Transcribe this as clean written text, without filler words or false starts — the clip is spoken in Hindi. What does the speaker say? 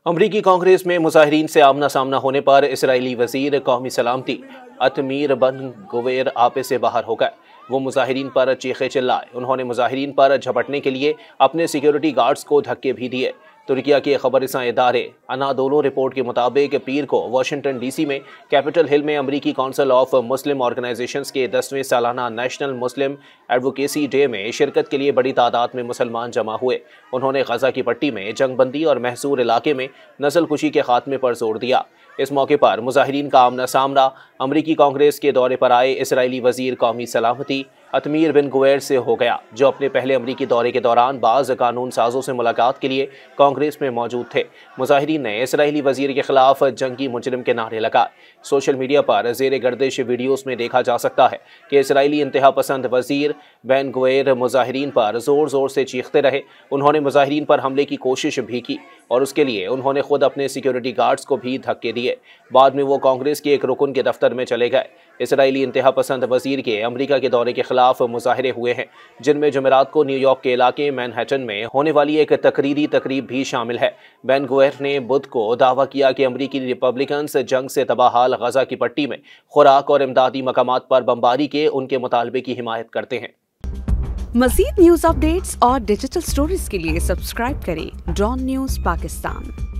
अमरीकी कांग्रेस में मुजाहिरीन से आमना सामना होने पर इसराइली वजीर कौमी सलामती अतमीर बन गुवेर आपे से बाहर हो गए। वो मुजाहिरीन पर चीखे चिल्लाए। उन्होंने मुजाहिरीन पर झपटने के लिए अपने सिक्योरिटी गार्ड्स को धक्के भी दिए। तुर्किया के खबरसां इदारे अनादोलो रिपोर्ट के मुताबिक पीर को वाशिंगटन डीसी में कैपिटल हिल में अमरीकी काउंसिल ऑफ मुस्लिम ऑर्गेनाइजेशंस के 10वें सालाना नेशनल मुस्लिम एडवोकेसी डे में शिरकत के लिए बड़ी तादाद में मुसलमान जमा हुए। उन्होंने गजा की पट्टी में जंगबंदी और महसूर इलाके में नस्लकुशी के खात्मे पर जोर दिया। इस मौके पर मुजाहिरीन का आमना सामना अमरीकी कांग्रेस के दौरे पर आए इसराइली वजीर कौमी सलामती अतमीर बिन गुवेर से हो गया, जो अपने पहले अमरीकी दौरे के दौरान बाज़ कानून साजों से मुलाकात के लिए कांग्रेस में मौजूद थे। मुजाहिरीन ने इसराइली वजीर के खिलाफ जंगी मुजरिम के नारे लगाए। सोशल मीडिया पर ज़ेर गर्दिश वीडियोस में देखा जा सकता है कि इसराइली इंतहा पसंद वजीर बिन गुवेर मुजाहिरीन पर जोर जोर से चीखते रहे। उन्होंने मुजाहिरीन पर हमले की कोशिश भी की और उसके लिए उन्होंने खुद अपने सिक्योरिटी गार्ड्स को भी धक्के दिए। बाद में वो कांग्रेस के एक रुकन के दफ्तर में चले गए। इसराइली इंतहा पसंद वजीर के अमरीका के दौरे के खिलाफ मुजाहिरे हुए हैं, जिनमें जुमेरात को न्यूयॉर्क के इलाके मैनहट्टन में होने वाली एक तकरीरी तकरीब भी शामिल है। बेन गुवेर ने बुध को दावा किया कि अमरीकी रिपब्लिकन्स जंग से तबाहाल गजा की पट्टी में खुराक और इमदादी मकामात पर बमबारी के उनके मुतालबे की हिमायत करते हैं। मज़ीद न्यूज़ अपडेट्स और डिजिटल स्टोरीज के लिए सब्सक्राइब करें डॉन न्यूज़ पाकिस्तान।